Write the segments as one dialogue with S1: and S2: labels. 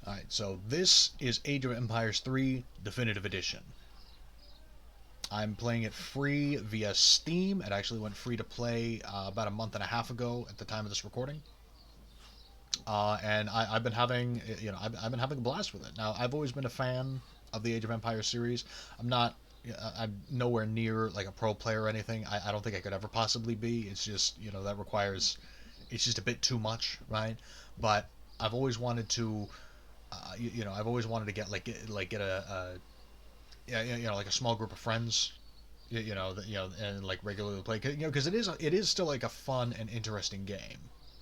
S1: Alright, so this is Age of Empires 3 Definitive Edition. I'm playing it free via Steam. It actually went free to play about a month and a half ago at the time of this recording. And I've been having, I've been having a blast with it. Now, I've always been a fan of the Age of Empires series. I'm not, I'm nowhere near like a pro player or anything. I don't think I could ever possibly be. It's just, that requires, it's just a bit too much, right? But I've always wanted to I've always wanted to get a like a small group of friends, and like regularly play, because it is still like a fun and interesting game,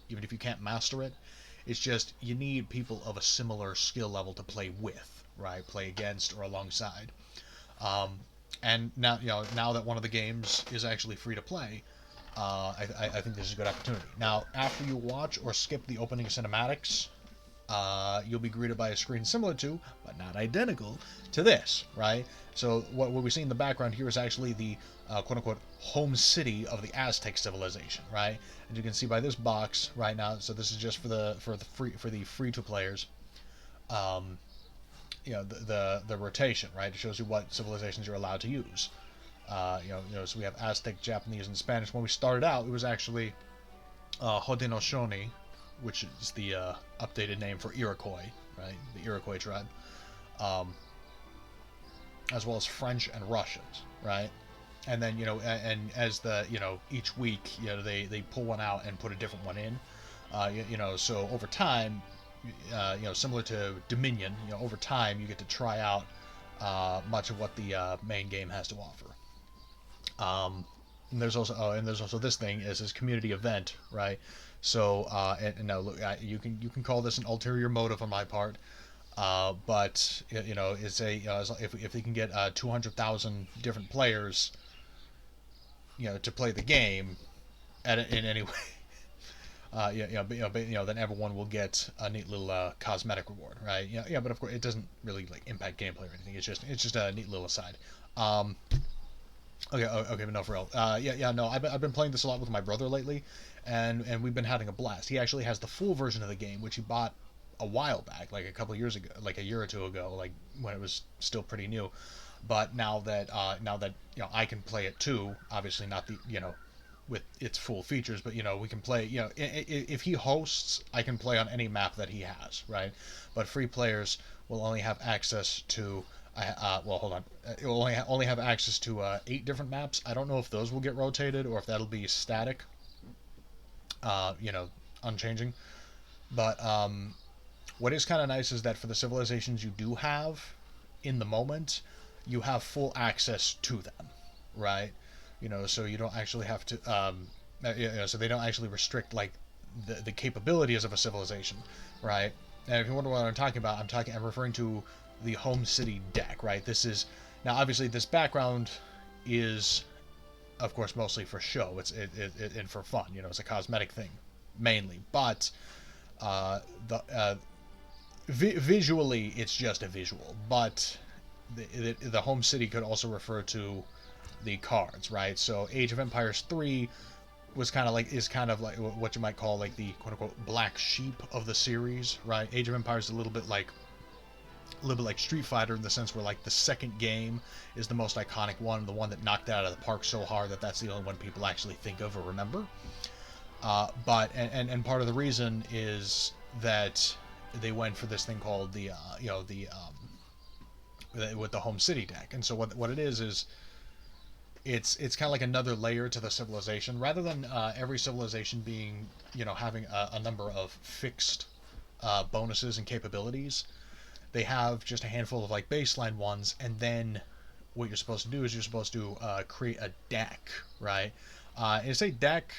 S1: even if you can't master it. It's just you need people of a similar skill level to play with, right? Play against or alongside. Um, and now that one of the games is actually free to play, I think this is a good opportunity. Now, after you watch or skip the opening cinematics, you'll be greeted by a screen similar to, but not identical to this, right? So what we see in the background here is actually the quote-unquote home city of the Aztec civilization, right? And you can see by this box right now. So this is just for the free to players. Um, the rotation, right? It shows you what civilizations you're allowed to use. So we have Aztec, Japanese, and Spanish. When we started out, it was actually Haudenosaunee, which is the updated name for Iroquois, right? The Iroquois tribe, um, as well as French and Russians, right? And then and as the each week they pull one out and put a different one in, so over time, similar to Dominion, over time you get to try out much of what the main game has to offer. And there's also this thing is this community event, right? So and now look, you can call this an ulterior motive on my part, but it's if they can get 200,000 different players, to play the game in any way, then everyone will get a neat little cosmetic reward, right? But of course it doesn't really like impact gameplay or anything. It's just a neat little aside. Okay, but no, for real. No, I've been playing this a lot with my brother lately, and we've been having a blast. He actually has the full version of the game, which he bought a while back, like a couple of years ago, like a year or two ago, like when it was still pretty new. But now that I can play it too. Obviously, not the with its full features, but we can play. If he hosts, I can play on any map that he has, right? But free players will only have access to well, hold on. It will only have access to 8 different maps. I don't know if those will get rotated or if that'll be static, uh, you know, unchanging. But what is kind of nice is that for the civilizations you do have in the moment, you have full access to them, right? So you don't actually have to. So they don't actually restrict like the capabilities of a civilization, right? And if you wonder what I'm talking about, I'm referring to the home city deck, right? This is now obviously this background is, of course, mostly for show. It's and for fun. It's a cosmetic thing mainly, but the visually it's just a visual. But the home city could also refer to the cards, right? So Age of Empires 3 is kind of like what you might call like the quote unquote black sheep of the series, right? Age of Empires is a little bit like Street Fighter in the sense where like the second game is the most iconic one, the one that knocked it out of the park so hard that that's the only one people actually think of or remember. But part of the reason is that they went for this thing called with the home city deck. And so what it is it's kind of like another layer to the civilization, rather than every civilization being having a number of fixed bonuses and capabilities. They have just a handful of like baseline ones, and then what you're supposed to do is you're supposed to create a deck, right? And it's a deck,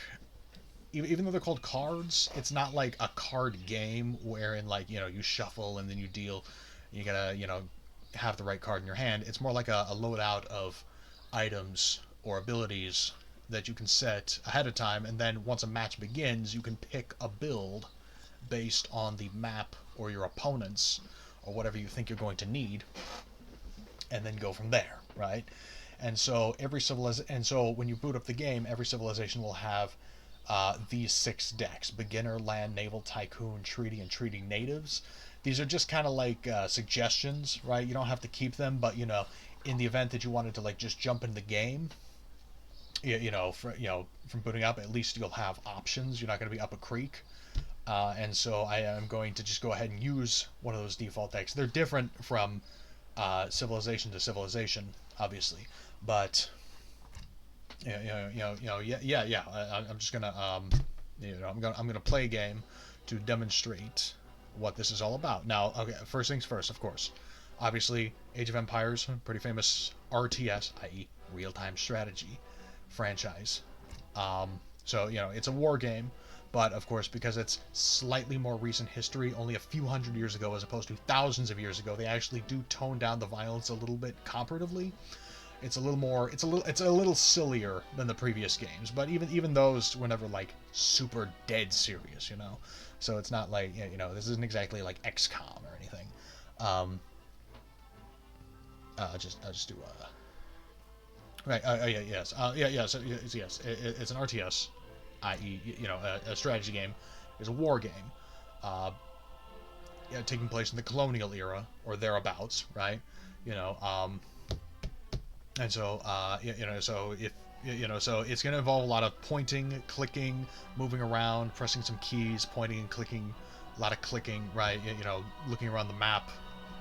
S1: even though they're called cards, it's not like a card game wherein like you shuffle and then you deal. You gotta have the right card in your hand. It's more like a loadout of items or abilities that you can set ahead of time, and then once a match begins, you can pick a build based on the map or your opponents or whatever you think you're going to need, and then go from there, right? And so when you boot up the game, every civilization will have these 6 decks: beginner, land, naval, tycoon, treaty, and treaty natives. these are just kind of like suggestions, right? You don't have to keep them, but you know, in the event that you wanted to like just jump in the game, from booting up, at least you'll have options. You're not going to be up a creek. And so I am going to just go ahead and use one of those default decks. They're different from civilization to civilization, obviously, but I'm just gonna I'm gonna play a game to demonstrate what this is all about. Now, okay, first things first, of course. Obviously, Age of Empires, pretty famous RTS, i.e., real-time strategy franchise. So it's a war game, but of course, because it's slightly more recent history, only a few hundred years ago as opposed to thousands of years ago, they actually do tone down the violence a little bit comparatively. It's a little more, it's a little sillier than the previous games, but even those were never like super dead serious, you know. So it's not like this isn't exactly like XCOM or anything. I'll just do right. Yeah, yes. So yes. It's an RTS, i.e., a strategy game. It's a war game, taking place in the colonial era or thereabouts, right? You know, and so so if so it's going to involve a lot of pointing, clicking, moving around, pressing some keys, pointing and clicking, a lot of clicking, right? Looking around the map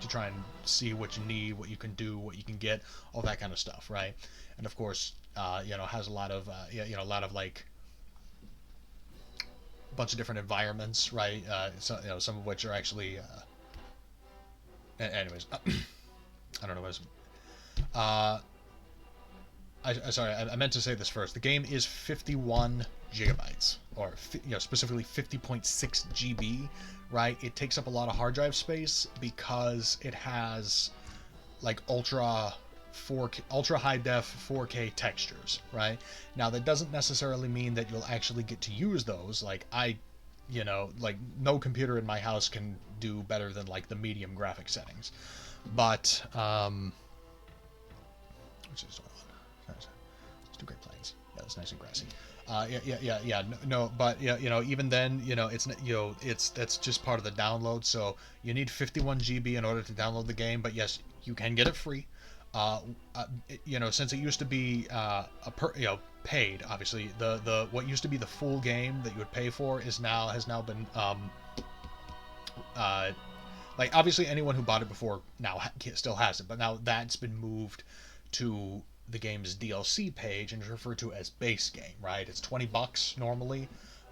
S1: to try and see what you need, what you can do, what you can get, all that kind of stuff, right? And of course, has a lot of a lot of like a bunch of different environments, right? So, some of which are actually anyways, I don't know what was sorry, I meant to say this first. The game is 51 gigabytes, or specifically 50.6 GB, right? It takes up a lot of hard drive space because it has like ultra high def 4K textures, right? Now that doesn't necessarily mean that you'll actually get to use those. Like like no computer in my house can do better than like the medium graphic settings, but which is let's do Great Plains. Yeah, it's nice and grassy. No, but even then, that's just part of the download. So you need 51 GB in order to download the game. But yes, you can get it free. Since it used to be paid. Obviously, the what used to be the full game that you would pay for has now been like obviously anyone who bought it before now still has it, but now that's been moved to the game's DLC page and is referred to as base game, right? It's $20 normally.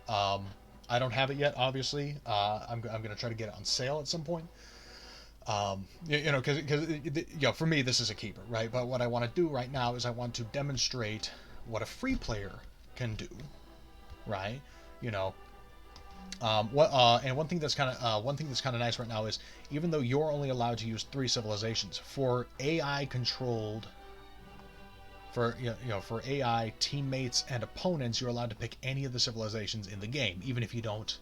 S1: I don't have it yet, obviously. I'm gonna try to get it on sale at some point. Because for me this is a keeper, right? But what I want to do right now is I want to demonstrate what a free player can do, right? And one thing that's kind of nice right now is even though you're only allowed to use 3 civilizations for AI controlled. For for AI teammates and opponents, you're allowed to pick any of the civilizations in the game, even if you don't,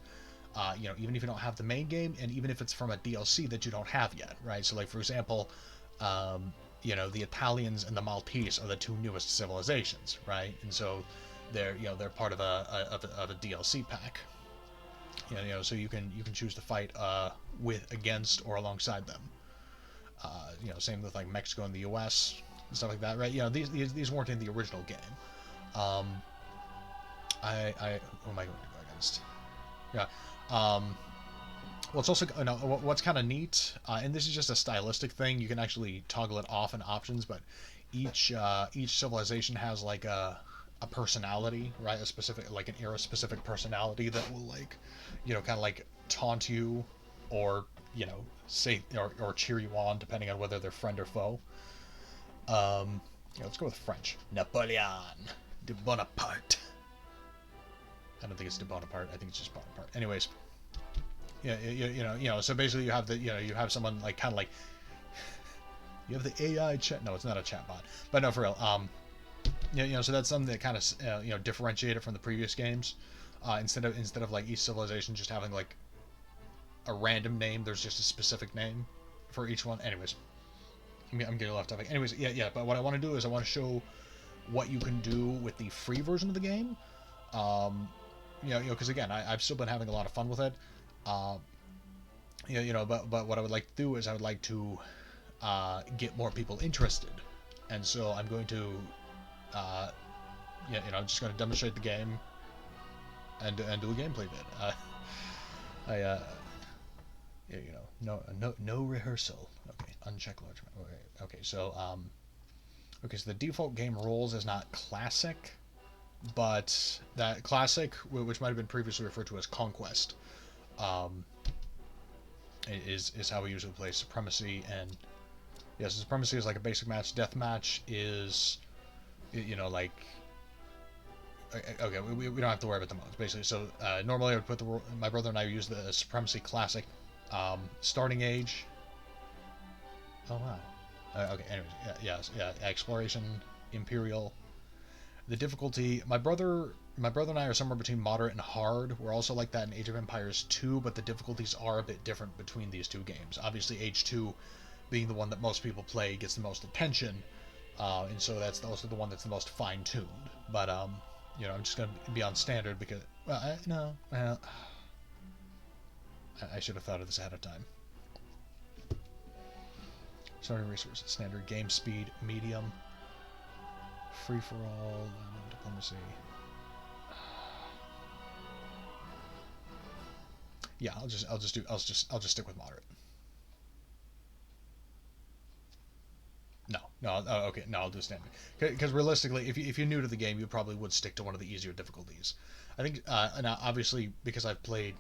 S1: even if you don't have the main game, and even if it's from a DLC that you don't have yet, right? So, like for example, the Italians and the Maltese are the 2 newest civilizations, right? And so they're part of a DLC pack. So you can choose to fight against or alongside them. Same with like Mexico and the U.S. and stuff like that, right? These weren't in the original game. Who am I going to go against? Yeah. Well, it's also what's kind of neat, and this is just a stylistic thing. You can actually toggle it off in options, but each civilization has like a personality, right? A specific, like an era specific personality that will like, kind of like taunt you, or say or cheer you on depending on whether they're friend or foe. Let's go with French. Napoleon de Bonaparte. I don't think it's de Bonaparte. I think it's just Bonaparte. Anyways, So basically, you have you have someone like kind of like you have the AI chat. No, it's not a chatbot, but no, for real. So that's something that kind of differentiate it from the previous games. Instead of like each civilization just having like a random name, there's just a specific name for each one. Anyways. I'm getting off topic. Anyways, but what I want to do is I want to show what you can do with the free version of the game. Because again, I've still been having a lot of fun with it. but what I would like to do is I would like to get more people interested, and so I'm going to, I'm just going to demonstrate the game and do a gameplay vid. I no rehearsal. Okay, uncheck large. Okay, so the default game roles is not classic, but that classic, which might have been previously referred to as conquest, um, is how we usually play supremacy. And yes, supremacy is like a basic match. Deathmatch is, like, okay, we don't have to worry about the modes basically. So normally I would put my brother and I use the supremacy classic, starting age. Oh wow. Okay. Anyways, exploration, imperial. The difficulty. My brother and I are somewhere between moderate and hard. We're also like that in Age of Empires 2, but the difficulties are a bit different between these two games. Obviously, Age 2, being the one that most people play, gets the most attention, and so that's also the one that's the most fine-tuned. But I'm just gonna be on standard because I should have thought of this ahead of time. Starting resources, standard, game speed, medium, free for all, diplomacy. Yeah, I'll just stick with moderate. No, okay, no, I'll do standard. Because realistically, if you're new to the game, you probably would stick to one of the easier difficulties. I think, and obviously because I've played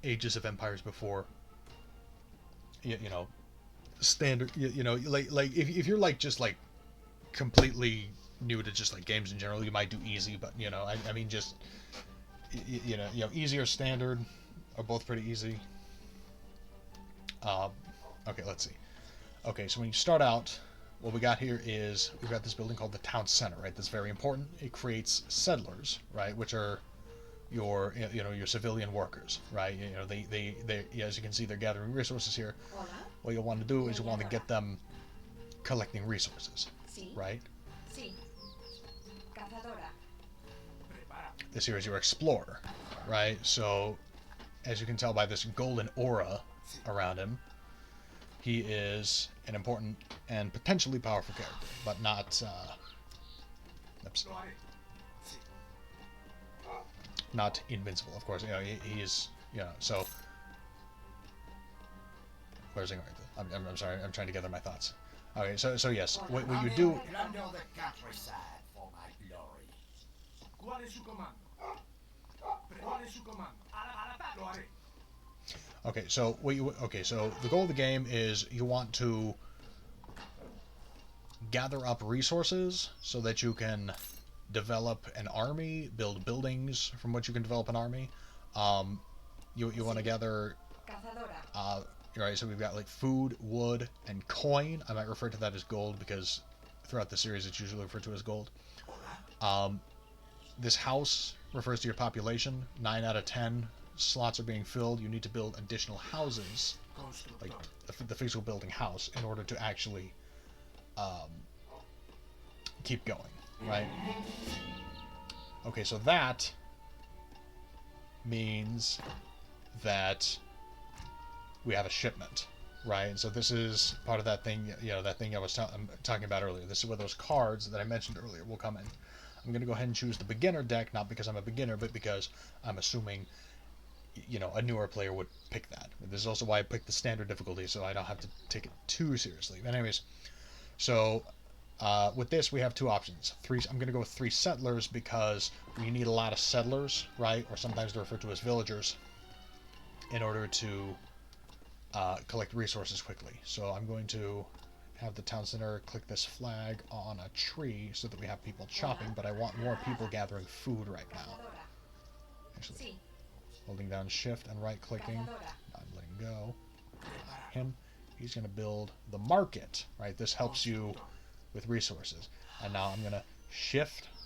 S1: Ages of Empires before, standard, like if you're like just like completely new to just like games in general, you might do easy, but I mean just easy or standard are both pretty easy. Okay, let's see. Okay, so when you start out, what we got here is we've got this building called the town center, right? That's very important. It creates settlers, right, which are your your civilian workers, right? They as you can see, they're gathering resources here. What you'll want to do is you want to get them collecting resources, right? This here is your explorer, right? So as you can tell by this golden aura around him, he is an important and potentially powerful character, but not not invincible, of course. He is, so where's it going? I'm sorry, I'm trying to gather my thoughts. Okay, so yes, what you do. So the goal of the game is you want to gather up resources so that you can develop an army, build buildings from which you can develop an army. You want to gather. Right, so we've got like food, wood, and coin. I might refer to that as gold because throughout the series it's usually referred to as gold. This house refers to your population. 9 out of 10 slots are being filled. You need to build additional houses, like the physical building house, in order to actually keep going, right? Okay, so that means that we have a shipment, right? And so this is part of that thing, that thing I was talking about earlier. This is where those cards that I mentioned earlier will come in. I'm going to go ahead and choose the beginner deck, not because I'm a beginner, but because I'm assuming, a newer player would pick that. This is also why I picked the standard difficulty, so I don't have to take it too seriously. But anyways, so with this, we have two options. I'm going to go with 3 settlers because we need a lot of settlers, right? Or sometimes they're referred to as villagers, in order to collect resources quickly. So I'm going to have the town center click this flag on a tree so that we have people chopping, but I want more people gathering food right now. Actually, holding down shift and right clicking, I'm letting go. Him, he's going to build the market, right? This helps you with resources. And now I'm going to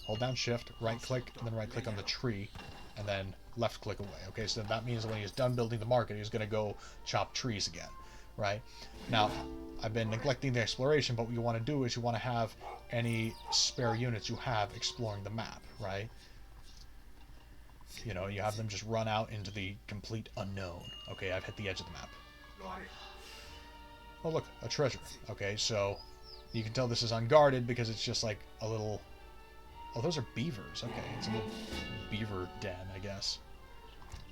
S1: hold down shift, right click, and then right click on the tree, and then left click away. Okay, so that means when he's done building the market, he's going to go chop trees again, right? Now, I've been neglecting the exploration, but what you want to do is you want to have any spare units you have exploring the map, right? You have them just run out into the complete unknown. Okay, I've hit the edge of the map. Oh look, a treasure. Okay, so you can tell this is unguarded because it's just like a little... Oh, those are beavers. Okay, it's a little beaver den, I guess.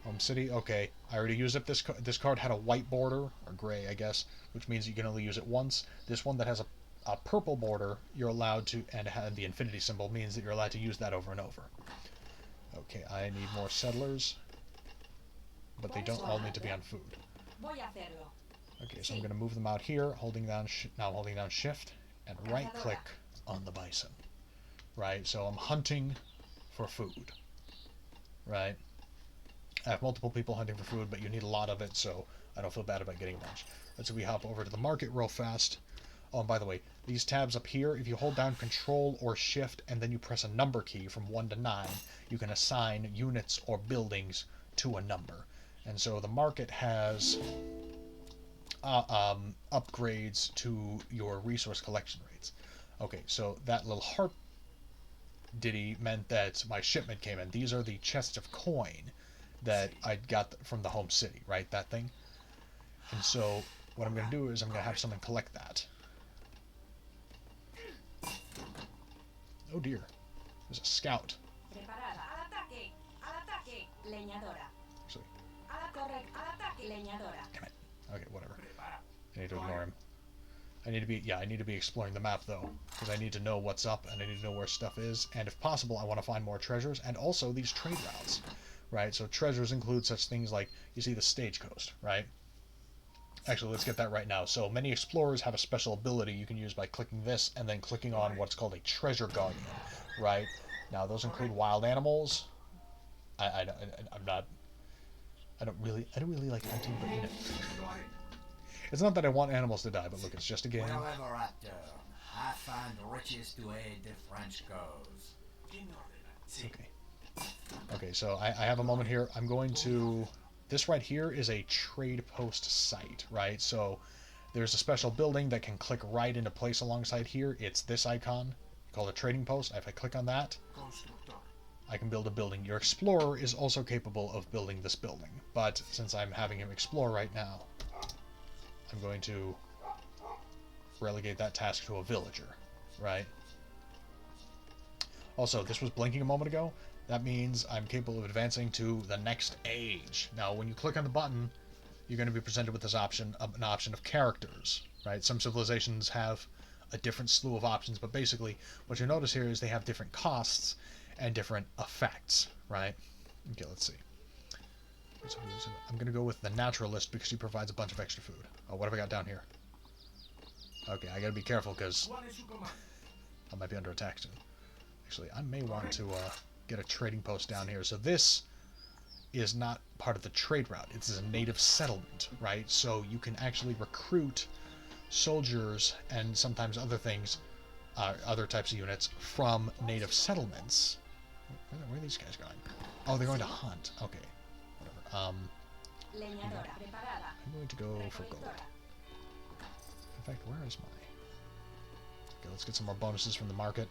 S1: Home city. Okay, I already used up this. This card had a white border, or gray, I guess, which means you can only use it once. This one that has a purple border, you're allowed to, and had the infinity symbol means that you're allowed to use that over and over. Okay, I need more settlers, but they don't all need to be on food. Okay, so I'm going to move them out here, holding down Shift, and right-click on the bison. Right, so I'm hunting for food. Right. I have multiple people hunting for food, but you need a lot of it, so I don't feel bad about getting a bunch. Let's say we hop over to the market real fast. Oh, and by the way, these tabs up here, if you hold down Control or Shift and then you press a number key from 1 to 9, you can assign units or buildings to a number. And so the market has upgrades to your resource collection rates. Okay, so that little heart ditty meant that my shipment came in. These are the chests of coin that I got from the home city, right? That thing. And so what I'm going to do is I'm going to have someone collect that. Oh dear. There's a scout. Actually. Damn it. Okay, whatever. I need to ignore him. I need to be exploring the map though, because I need to know what's up and I need to know where stuff is, and if possible I want to find more treasures and also these trade routes. Right, so treasures include such things like, you see the stagecoach, right? Actually, let's get that right now. So many explorers have a special ability you can use by clicking this and then clicking on what's called a treasure guardian, right? Now those include wild animals. I don't really like hunting, but you know. It's not that I want animals to die, but look, it's just a game.
S2: Wherever I turn, I find riches to aid the French cause.
S1: Okay. Okay, so I have a moment here. I'm going to... This right here is a trade post site, right? So there's a special building that can click right into place alongside here. It's this icon called a trading post. If I click on that, I can build a building. Your explorer is also capable of building this building, but since I'm having him explore right now, I'm going to relegate that task to a villager, right? Also, this was blinking a moment ago. That means I'm capable of advancing to the next age. Now, when you click on the button, you're going to be presented with this option, an option of characters, right? Some civilizations have a different slew of options, but basically what you notice here is they have different costs and different effects, right? Okay, let's see. So I'm going to go with the naturalist because he provides a bunch of extra food. Oh, what have I got down here? Okay, I got to be careful because I might be under attack soon. Actually, I may want to get a trading post down here. So this is not part of the trade route. It's a native settlement, right? So you can actually recruit soldiers and sometimes other things, other types of units from native settlements. Where are these guys going? Oh, they're going to hunt. Okay, whatever. I'm going to go for gold. In fact, where is my... Okay, let's get some more bonuses from the market.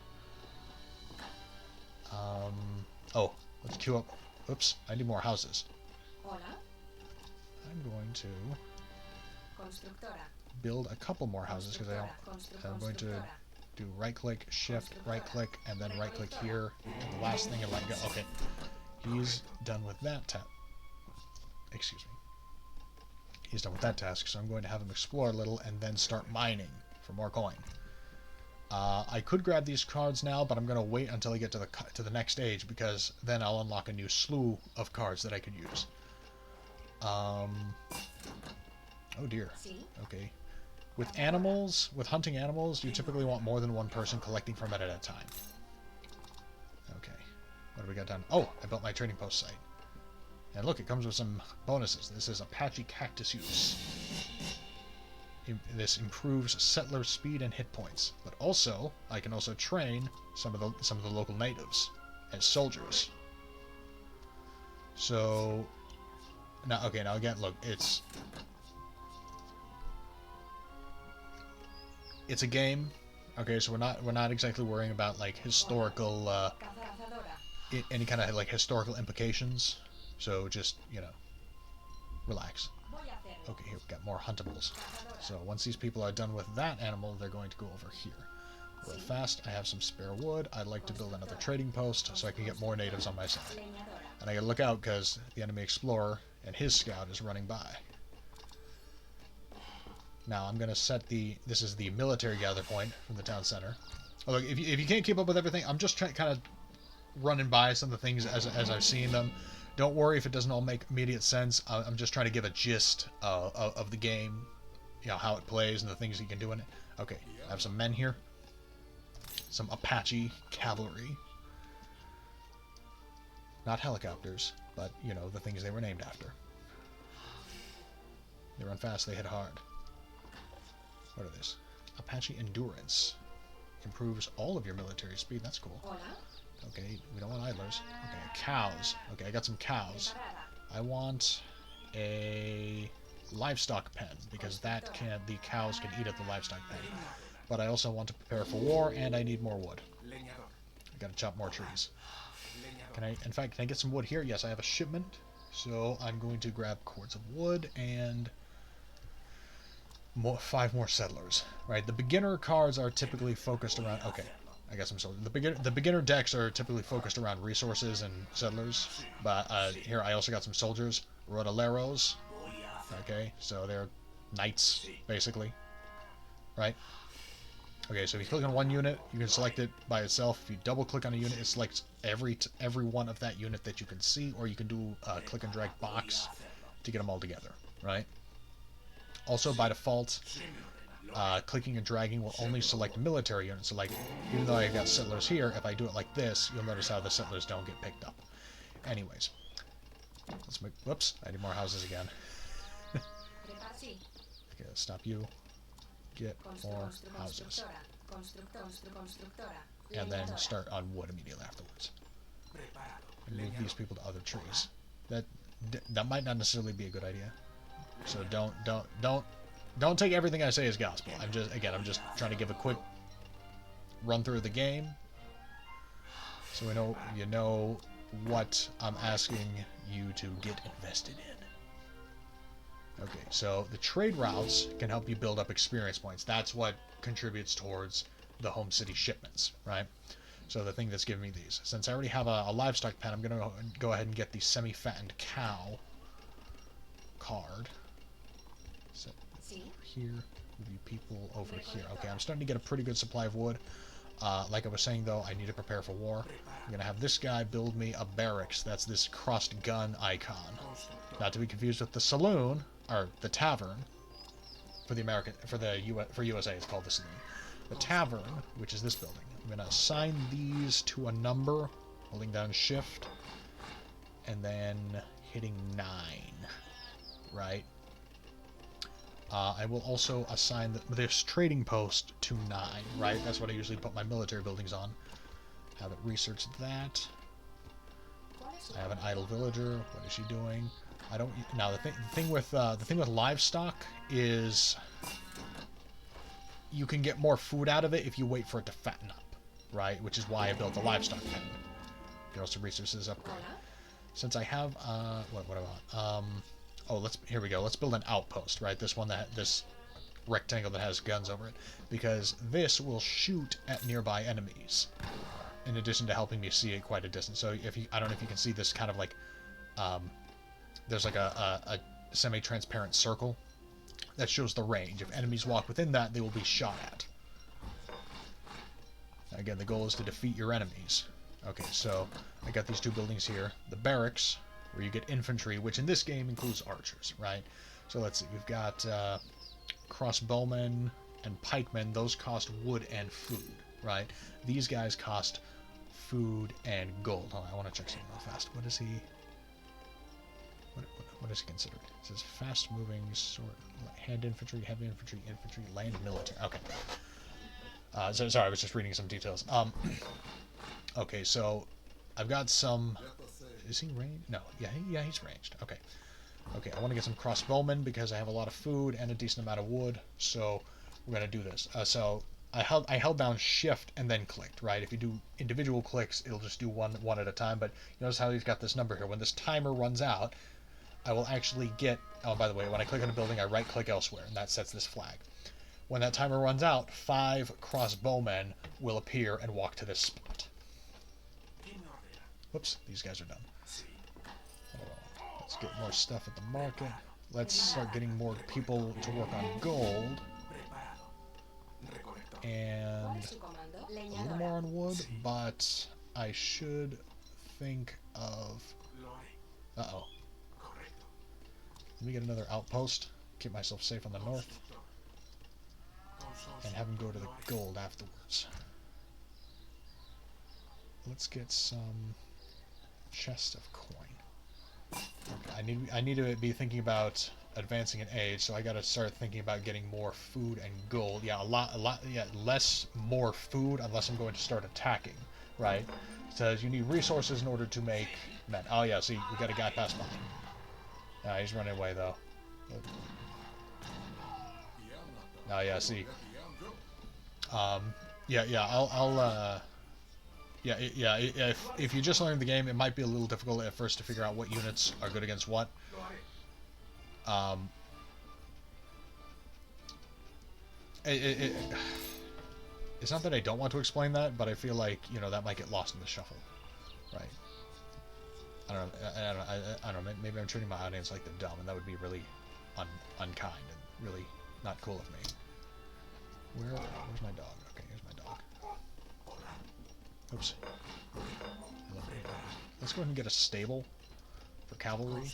S1: Oh, let's queue up. Oops, I need more houses. I'm going to build a couple more houses because I'm going to do right-click, shift, right-click, and then right-click here. And the last thing and let go. Okay, he's done with that task. Excuse me. He's done with that task, so I'm going to have him explore a little and then start mining for more coin. I could grab these cards now, but I'm going to wait until I get to the next stage because then I'll unlock a new slew of cards that I could use. Oh dear. Okay. With animals, with hunting animals, you typically want more than one person collecting from it at a time. Okay. What do we got done? Oh, I built my trading post site. And look, it comes with some bonuses. This is Apache cactus use. This improves settler speed and hit points, but also I can also train some of the local natives as soldiers. So now, okay, now again, look, it's a game. Okay, so we're not exactly worrying about like historical any kind of like historical implications. So just, you know, relax. Okay, here we got more huntables. So once these people are done with that animal, they're going to go over here. Real fast, I have some spare wood. I'd like to build another trading post so I can get more natives on my side. And I gotta look out because the enemy explorer and his scout is running by. Now I'm gonna set this is the military gather point from the town center. Oh, look, if you can't keep up with everything, I'm just trying kind of running by some of the things as I've seen them. Don't worry if it doesn't all make immediate sense. I'm just trying to give a gist of the game, you know, how it plays and the things you can do in it. Okay, I have some men here. Some Apache cavalry. Not helicopters, but, you know, the things they were named after. They run fast, they hit hard. What are these? Apache Endurance. Improves all of your military speed. That's cool. Okay, we don't want idlers. Okay, cows. Okay, I got some cows. I want a livestock pen, because the cows can eat at the livestock pen. But I also want to prepare for war, and I need more wood. I gotta chop more trees. In fact, can I get some wood here? Yes, I have a shipment. So I'm going to grab cords of wood and 5 more settlers. Right, the beginner cards are typically focused around... Okay, I got some soldiers. The beginner decks are typically focused around resources and settlers. But here I also got some soldiers. Rodaleros. Okay, so they're knights, basically. Right? Okay, so if you click on one unit, you can select it by itself. If you double click on a unit, it selects every one of that unit that you can see, or you can do a click and drag box to get them all together, right? Also, by default, clicking and dragging will only select military units. So, like, even though I got settlers here, if I do it like this, you'll notice how the settlers don't get picked up. Anyways, let's make... Whoops, I need more houses again. Okay, let's stop you. Get more houses. And then start on wood immediately afterwards. And move these people to other trees. That might not necessarily be a good idea. So don't take everything I say as gospel. I'm just trying to give a quick run through of the game, so you know what I'm asking you to get invested in. Okay, so the trade routes can help you build up experience points. That's what contributes towards the home city shipments, right? So the thing that's giving me these. Since I already have a livestock pen, I'm going to go ahead and get the semi-fattened cow card. So here, move you people over here. Okay, I'm starting to get a pretty good supply of wood. Like I was saying, though, I need to prepare for war. I'm going to have this guy build me a barracks. That's this crossed gun icon. Not to be confused with the saloon, or the tavern. For USA, it's called the saloon. The tavern, which is this building. I'm going to assign these to a number, holding down shift, and then hitting 9. Right? I will also assign this trading post to 9, right? That's what I usually put my military buildings on. Have it research that. I have an idle villager. What is she doing? I don't. Now the thing with livestock is you can get more food out of it if you wait for it to fatten up, right? Which is why I built the livestock pen. Get also resources upgrade. Since I have what about oh, here we go. Let's build an outpost, right? This rectangle that has guns over it, because this will shoot at nearby enemies, in addition to helping me see at quite a distance. So I don't know if you can see this kind of like, there's like a semi-transparent circle that shows the range. If enemies walk within that, they will be shot at. Again, the goal is to defeat your enemies. Okay, so I got these 2 buildings here. The barracks, where you get infantry, which in this game includes archers, right? So let's see, we've got crossbowmen and pikemen. Those cost wood and food, right? These guys cost food and gold. Hold on, I want to check something real fast. What is he? What is he considered? It says fast-moving sword, hand infantry, heavy infantry, infantry, land military. Okay. Sorry, I was just reading some details. Okay, so I've got some... Is he ranged? No. Yeah, he's ranged. Okay. Okay, I want to get some crossbowmen because I have a lot of food and a decent amount of wood, so we're going to do this. So I held down shift and then clicked, right? If you do individual clicks, it'll just do one at a time, but you notice how he's got this number here. When this timer runs out, I will actually get... Oh, by the way, when I click on a building, I right-click elsewhere, and that sets this flag. When that timer runs out, 5 crossbowmen will appear and walk to this spot. Whoops, these guys are done. Let's get more stuff at the market. Let's start getting more people to work on gold. And a little more on wood, but I should think of... Uh-oh. Let me get another outpost, keep myself safe on the north, and have him go to the gold afterwards. Let's get some chest of coin. Okay, I need to be thinking about advancing in age, so I gotta start thinking about getting more food and gold. Yeah, less more food unless I'm going to start attacking, right? It says you need resources in order to make men. Oh yeah, see, we got a guy pass by. He's running away though. Oh yeah, see. If you just learned the game, it might be a little difficult at first to figure out what units are good against what. It's not that I don't want to explain that, but I feel like, you know, that might get lost in the shuffle, right? I don't know. Maybe I'm treating my audience like they're dumb, and that would be really unkind and really not cool of me. Where's my dog? Okay, here's my dog. Oops. Let's go ahead and get a stable for cavalry.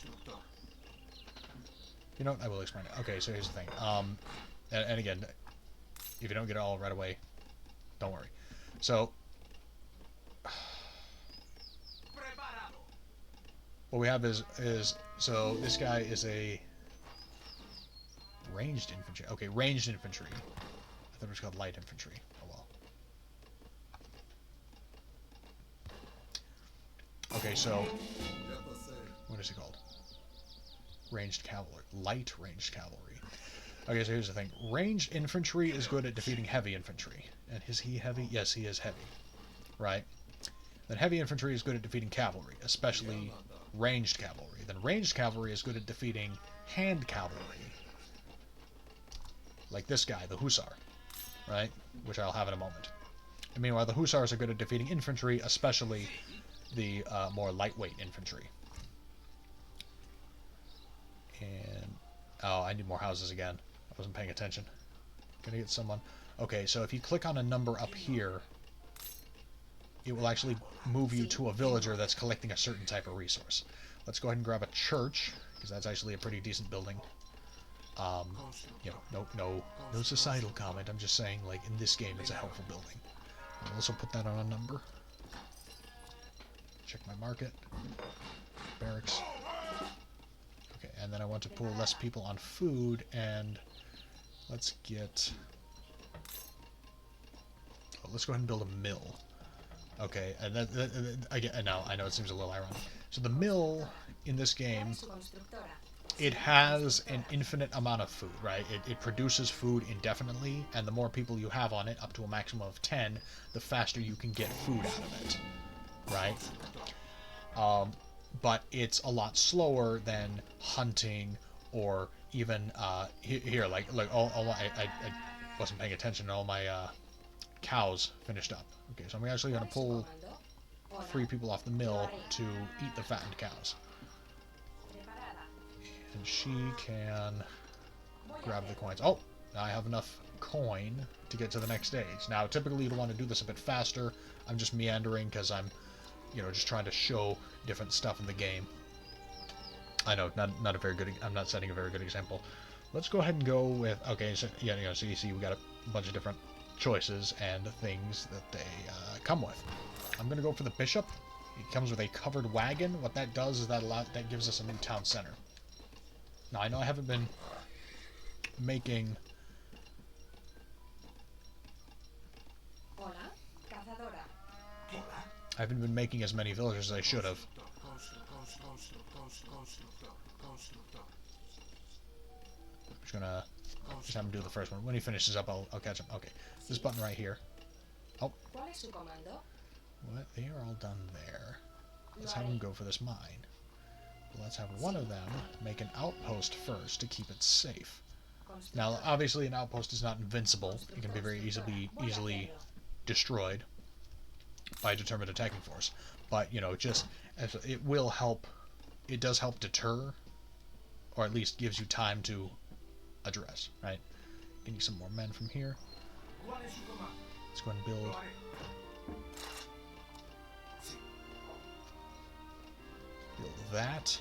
S1: You know what? I will explain it. Okay, so here's the thing. And again, if you don't get it all right away, don't worry. So, what we have is so this guy is a ranged infantry. Okay, ranged infantry. I thought it was called light infantry. Oh well. Okay, so what is it called? Ranged cavalry. Light ranged cavalry. Okay, so here's the thing. Ranged infantry is good at defeating heavy infantry. And is he heavy? Yes, he is heavy. Right? Then heavy infantry is good at defeating cavalry, especially ranged cavalry. Then ranged cavalry is good at defeating hand cavalry. Like this guy, the hussar. Right? Which I'll have in a moment. And meanwhile, the hussars are good at defeating infantry, especially the more lightweight infantry. And... oh, I need more houses again. I wasn't paying attention. Gonna get someone... okay, so if you click on a number up here, it will actually move you to a villager that's collecting a certain type of resource. Let's go ahead and grab a church, because that's actually a pretty decent building. You know, no societal comment. I'm just saying, like, in this game, it's a helpful building. I'll also put that on a number. Check my market. Barracks. Okay, and then I want to pull less people on food, and let's get... oh, let's go ahead and build a mill. Okay, and again, now I know it seems a little ironic. So the mill in this game, it has an infinite amount of food, right? It produces food indefinitely, and the more people you have on it, up to a maximum of 10, the faster you can get food out of it, right? But it's a lot slower than hunting or even here, like I wasn't paying attention. All my cows finished up. Okay, so I'm actually going to pull 3 people off the mill to eat the fattened cows. And she can grab the coins. Oh, now I have enough coin to get to the next stage. Now, typically you'd want to do this a bit faster. I'm just meandering because I'm, you know, just trying to show different stuff in the game. I know, not a very good. I'm not setting a very good example. Let's go ahead and go with. Okay, so yeah, you know, so you see we got a bunch of different choices and things that they come with. I'm gonna go for the bishop. It comes with a covered wagon. What that does is that gives us a new town center. Now I know I haven't been making. I haven't been making as many villagers as I should have. I'm just gonna have him do the first one. When he finishes up, I'll catch him. Okay, this button right here. Oh. What? They are all done there. Let's have him go for this mine. Let's have one of them make an outpost first to keep it safe. Now, obviously, an outpost is not invincible. It can be very easily destroyed by a determined attacking force. But, you know, just it will help. It does help deter, or at least gives you time to address, right? Getting some more men from here. Let's go ahead and build. Build that.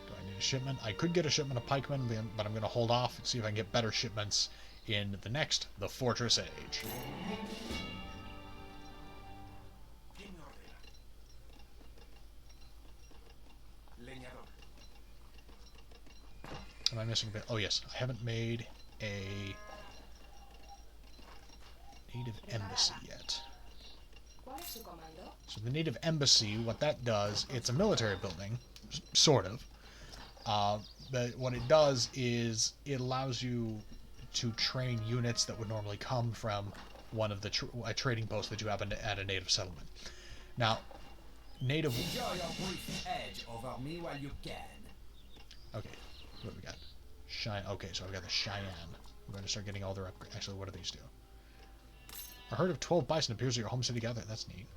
S1: Do I need a shipment? I could get a shipment of pikemen, but I'm going to hold off and see if I can get better shipments in the Fortress Age. Am I missing a bit? Oh yes, I haven't made a native embassy yet. So the native embassy, what that does, it's a military building, sort of. But what it does is it allows you to train units that would normally come from one of the a trading post that you happen to at a native settlement. Now, native.
S2: Enjoy your brief edge over me while you can.
S1: Okay, what do we got? Okay, so I've got the Cheyenne. I'm going to start getting all their upgrades. Actually, what do these do? A herd of 12 bison appears at your home city gather. That's neat.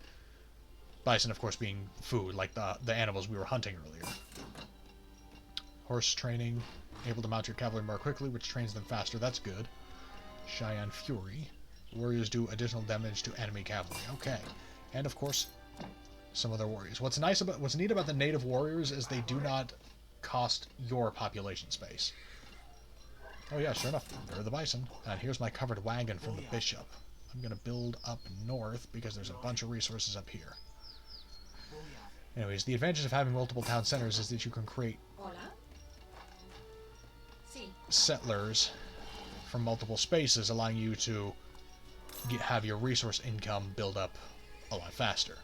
S1: Bison, of course, being food, like the animals we were hunting earlier. Horse training. Able to mount your cavalry more quickly, which trains them faster. That's good. Cheyenne Fury. Warriors do additional damage to enemy cavalry. Okay. And, of course, some other warriors. What's neat about the native warriors is they do not cost your population space. Oh yeah, sure enough, there are the bison. And here's my covered wagon from the bishop. I'm going to build up north because there's a bunch of resources up here. Anyways, the advantage of having multiple town centers is that you can create settlers from multiple spaces, allowing you to have your resource income build up a lot faster.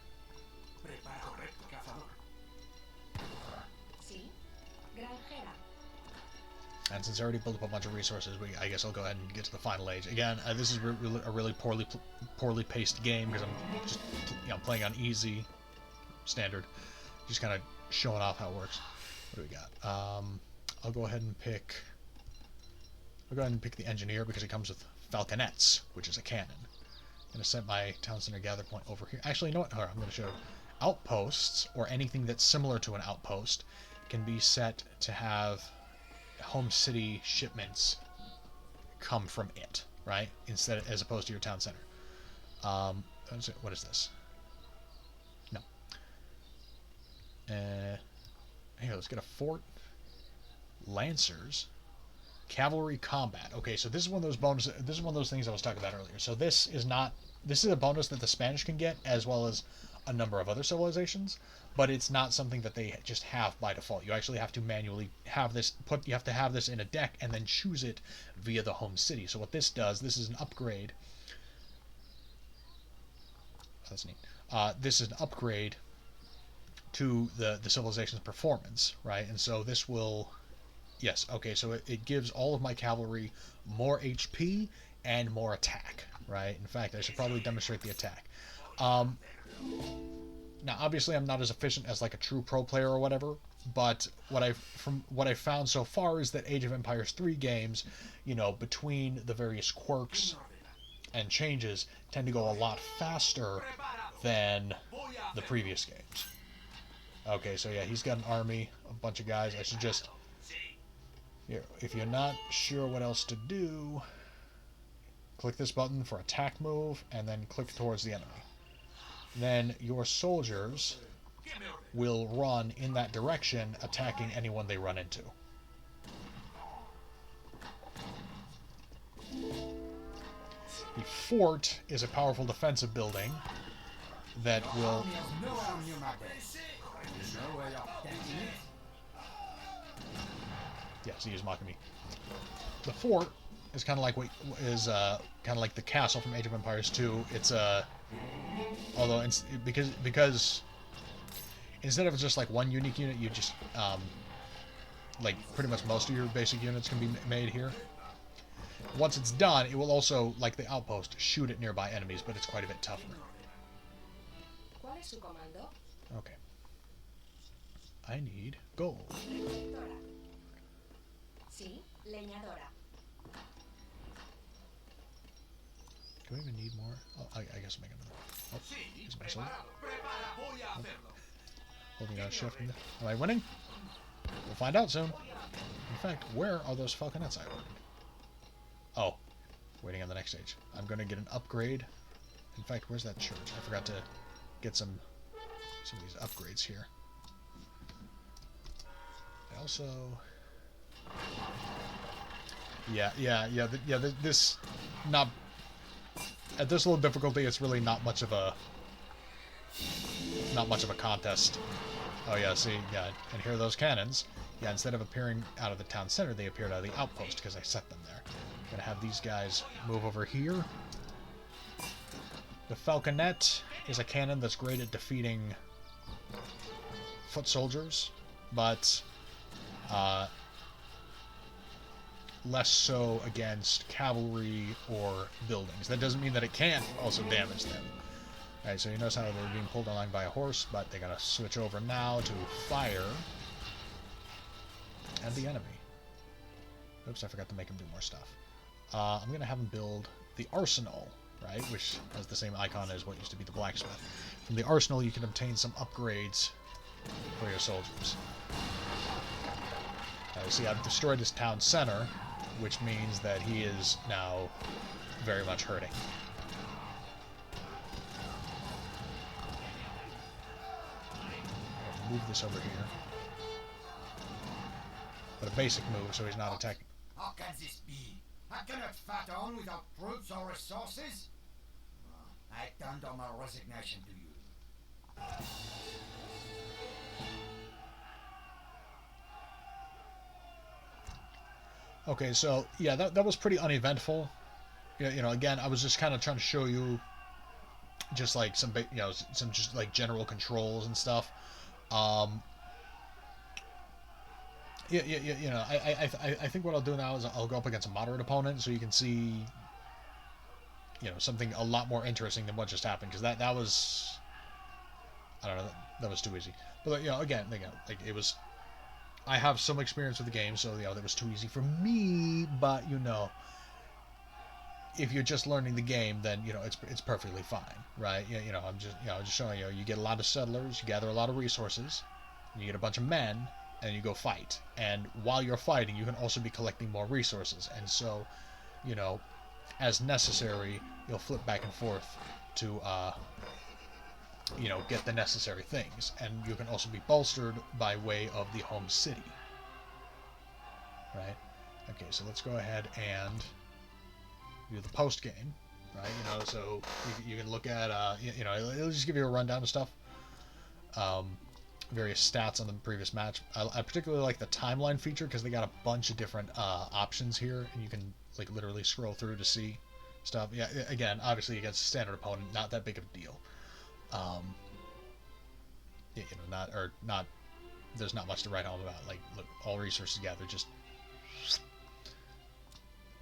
S1: And since I already built up a bunch of resources, I guess I'll go ahead and get to the final age. Again, this is a really poorly paced game because I'm just playing on easy, standard, just kind of showing off how it works. What do we got? I'll go ahead and pick. I'll go ahead and pick the engineer because it comes with falconets, which is a cannon. I'm going to set my town center gather point over here. Actually, you know what? I'm going to show outposts or anything that's similar to an outpost can be set to have home city shipments come from it, right? As opposed to your town center. What is this? No. Here, let's get a fort. Lancers. Cavalry combat. Okay, so this is one of those bonuses. This is one of those things I was talking about earlier. So this is a bonus that the Spanish can get, as well as a number of other civilizations, but it's not something that they just have by default. You actually have to manually have this you have to have this in a deck and then choose it via the home city. So what this does, this is an upgrade. That's neat. This is an upgrade to the civilization's performance, right? And so this will, yes, okay, so it gives all of my cavalry more HP and more attack, right? In fact, I should probably demonstrate the attack. Now, obviously, I'm not as efficient as like a true pro player or whatever, but from what I've found so far is that Age of Empires 3 games, between the various quirks and changes, tend to go a lot faster than the previous games. Okay, so yeah, he's got an army, a bunch of guys. I should just... Here, if you're not sure what else to do, click this button for attack move, and then click towards the enemy. Then your soldiers will run in that direction, attacking anyone they run into. The fort is a powerful defensive building that will... Yes, he is mocking me. The fort is kind of like the castle from Age of Empires 2. It's a... Although, because instead of just like one unique unit, you just like pretty much most of your basic units can be made here. Once it's done, it will also, like the outpost, shoot at nearby enemies, but it's quite a bit tougher. Okay. I need gold.
S3: Recolectora. Sí, leñadora.
S1: Do we even need more? Oh, I guess I'll make another. Oh,
S2: Sí,
S1: is my sword?
S2: prepara, voy a hacerlo.
S1: Holding down shift. Am I winning? We'll find out soon. In fact, where are those falconets I ordered? Oh, waiting on the next stage. I'm going to get an upgrade. In fact, where's that church? I forgot to get some of these upgrades here. I also... This... Not... At this little difficulty, it's really not much of a... Not much of a contest. Oh yeah, see, yeah, and here are those cannons. Yeah, instead of appearing out of the town center, they appeared out of the outpost because I set them there. I'm gonna have these guys move over here. The Falconet is a cannon that's great at defeating foot soldiers, but less so against cavalry or buildings. That doesn't mean that it can't also damage them. Alright, so you notice how they're being pulled along by a horse, but they gotta switch over now to fire and the enemy. Oops, I forgot to make him do more stuff. I'm gonna have him build the arsenal, right, which has the same icon as what used to be the blacksmith. From the arsenal, you can obtain some upgrades for your soldiers. See, I've destroyed his town center, which means that he is now very much hurting. Move this over here. But a basic move, so he's not attacking.
S2: How can this be? I cannot fight on without troops or resources. I tender my resignation to you.
S1: Okay, so yeah, that was pretty uneventful. You know, again, I was just kind of trying to show you just like some just like general controls and stuff. You know, I think what I'll do now is I'll go up against a moderate opponent so you can see, you know, something a lot more interesting than what just happened, because that was, I don't know, that was too easy. But you know, again, like it was, I have some experience with the game, so you know that was too easy for me. But you know, if you're just learning the game, then you know it's perfectly fine, right? You know, I'm just showing you. You get a lot of settlers, you gather a lot of resources, you get a bunch of men, and you go fight. And while you're fighting, you can also be collecting more resources. And so, you know, as necessary, you'll flip back and forth to, you know, get the necessary things. And you can also be bolstered by way of the home city. Right? Okay, so let's go ahead and do the post game. Right? You know, so you can look at, you know, it'll just give you a rundown of stuff. Various stats on the previous match. I particularly like the timeline feature because they got a bunch of different options here, and you can like literally scroll through to see stuff. Yeah, again, obviously against a standard opponent, not that big of a deal. You know, not. There's not much to write home about. Like, look, all resources gathered. Just.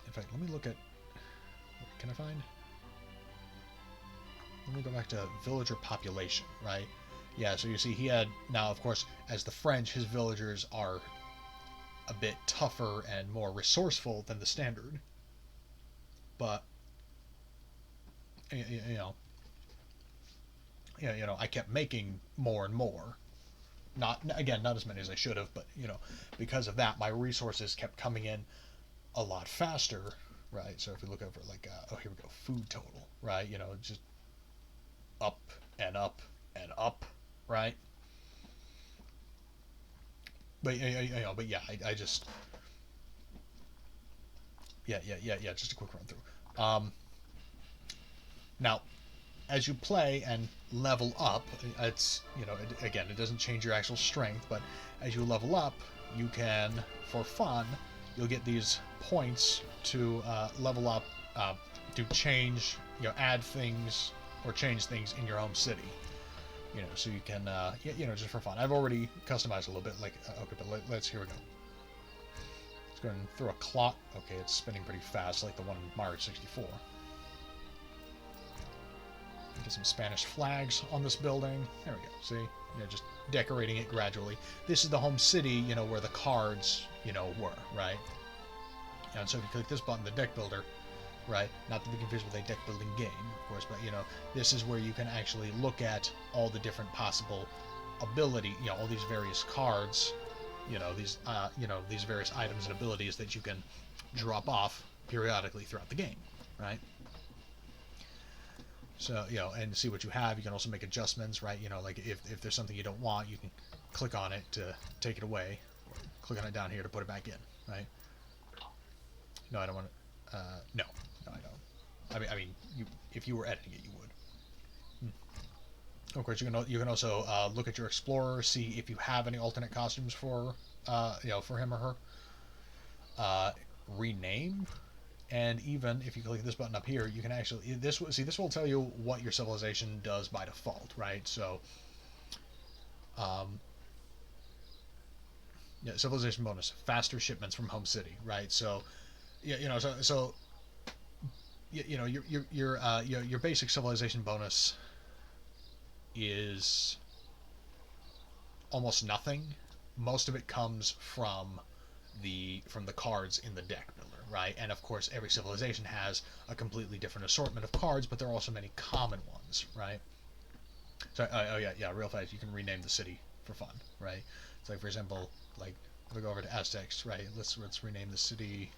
S1: In fact, let me look at. Can I find? Let me go back to villager population, right? Yeah, so you see he had, now of course, as the French, his villagers are a bit tougher and more resourceful than the standard. But, you know, I kept making more and more. Not as many as I should have, but, you know, because of that, my resources kept coming in a lot faster, right? So if we look over, like, oh, here we go, food total, right? You know, just up and up and up. Right, but you know, but yeah, I just, just a quick run through. Now, as you play and level up, it's, you know, again, it doesn't change your actual strength, but as you level up, you can, for fun, you'll get these points to level up, to change, you know, add things or change things in your home city. You know, so you can, you know, just for fun. I've already customized a little bit, like, okay, but let's, here we go. Let's go and throw a clock. Okay, it's spinning pretty fast, like the one in Mario 64. Get some Spanish flags on this building. There we go. See, just decorating it gradually. This is the home city, where the cards, were, right? And so if you click this button, the deck builder, right? Not to be confused with a deck building game, of course, but this is where you can actually look at all the different possible ability, all these various cards, these various items and abilities that you can drop off periodically throughout the game, right? So, and see what you have. You can also make adjustments, right? Like if there's something you don't want, you can click on it to take it away, or click on it down here to put it back in, right? No, I don't want to. No, I don't. I mean, if you were editing it, you would. Of course, you can also look at your explorer, see if you have any alternate costumes for for him or her. Rename, and even if you click this button up here, you can actually this will tell you what your civilization does by default, right? So, civilization bonus, faster shipments from home city, right? So, your basic civilization bonus is almost nothing. Most of it comes from the cards in the deck builder, right? And of course, every civilization has a completely different assortment of cards, but there are also many common ones, right? So, real fast, you can rename the city for fun, right? So, like for example, like if we go over to Aztecs, right? Let's rename the city.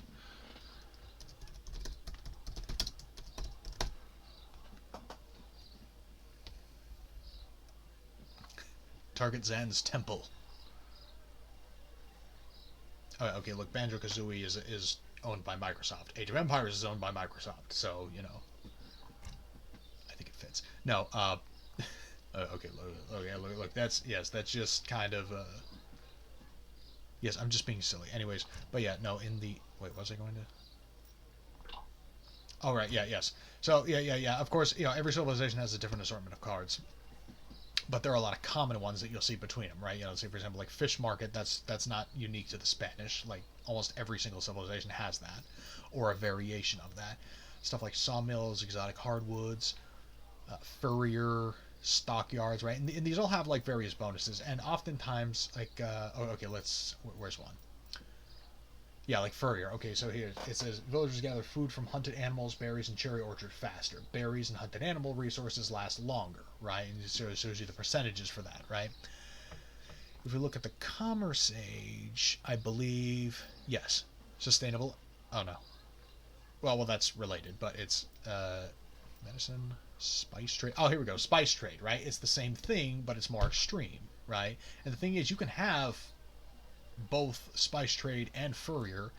S1: Target Zan's Temple. Oh, okay, look, Banjo-Kazooie is owned by Microsoft. Age of Empires is owned by Microsoft, so, I think it fits. No, okay, look, that's just kind of, yes, I'm just being silly. Anyways, but yeah, no, in the, wait, was I going to? Oh, right, yeah, yes. So, yeah, of course, every civilization has a different assortment of cards. But there are a lot of common ones that you'll see between them, right? Say for example, like Fish Market, that's not unique to the Spanish. Like almost every single civilization has that, or a variation of that. Stuff like sawmills, exotic hardwoods, furrier, stockyards, right? And these all have like various bonuses, and oftentimes like, where's one? Yeah, like furrier. Okay, so here it says villagers gather food from hunted animals, berries, and cherry orchard faster. Berries and hunted animal resources last longer, right? And it shows you the percentages for that, right? If we look at the commerce age, I believe, yes, sustainable. Oh no. Well, that's related, but it's medicine, spice trade. Oh, here we go, spice trade, right? It's the same thing, but it's more extreme, right? And the thing is, you can have both spice trade and furrier,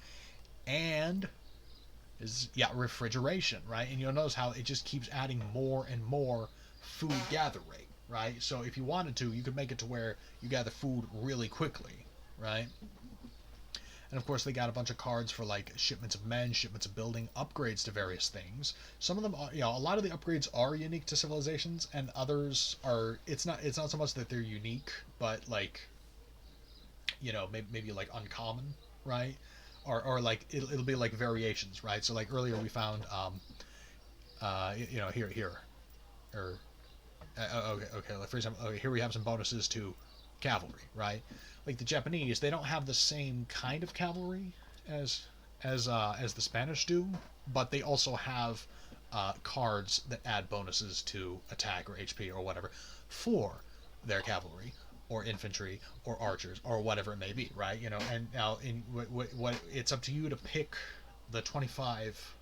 S1: and refrigeration, right? And you'll notice how it just keeps adding more and more food gathering, right? So if you wanted to, you could make it to where you gather food really quickly, right? And of course, they got a bunch of cards for like shipments of men, shipments of building, upgrades to various things. Some of them are, a lot of the upgrades are unique to civilizations, and others are. It's not so much that they're unique, but like, maybe like uncommon, right? Or like it'll be like variations, right? So like earlier we found here or okay, like for example, here we have some bonuses to cavalry, right? Like the Japanese, they don't have the same kind of cavalry as the Spanish do, but they also have cards that add bonuses to attack or HP or whatever for their cavalry or infantry or archers or whatever it may be, right? And now in what it's up to you to pick the 25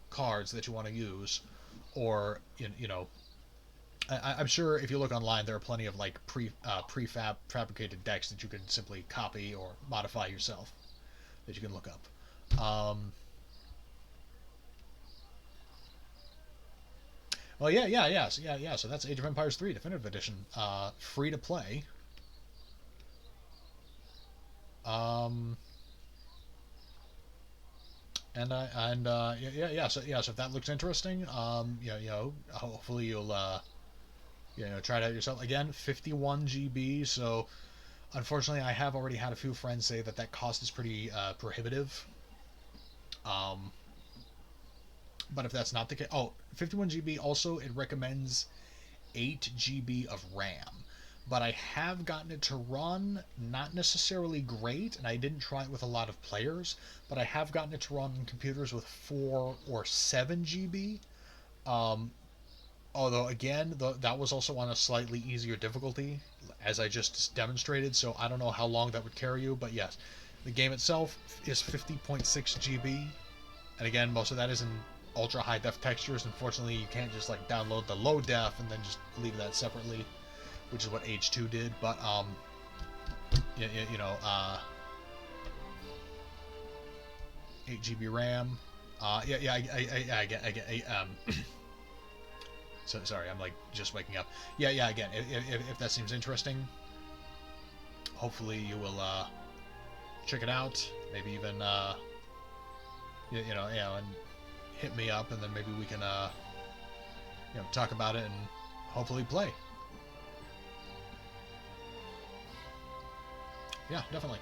S1: cards that you want to use, or I'm sure if you look online, there are plenty of like fabricated decks that you can simply copy or modify yourself that you can look up. Well, yeah. So that's Age of Empires 3 Definitive Edition, free to play. So if that looks interesting, hopefully you'll try it out yourself. Again, 51 GB. So unfortunately, I have already had a few friends say that cost is pretty prohibitive. But if that's not the case, 51 GB also, it recommends 8 GB of RAM. But I have gotten it to run not necessarily great, and I didn't try it with a lot of players, but I have gotten it to run on computers with 4 or 7 GB. Um, Although, again, that was also on a slightly easier difficulty, as I just demonstrated, so I don't know how long that would carry you, but yes. The game itself is 50.6 GB, and again, most of that is in ultra high def textures. Unfortunately, you can't just like download the low def and then just leave that separately, which is what Age2 did. But you know, 8 GB RAM. I get. So sorry, I'm like just waking up. Yeah. Again, if that seems interesting, hopefully you will check it out. Maybe even and hit me up, and then maybe we can talk about it and hopefully play. Yeah, definitely.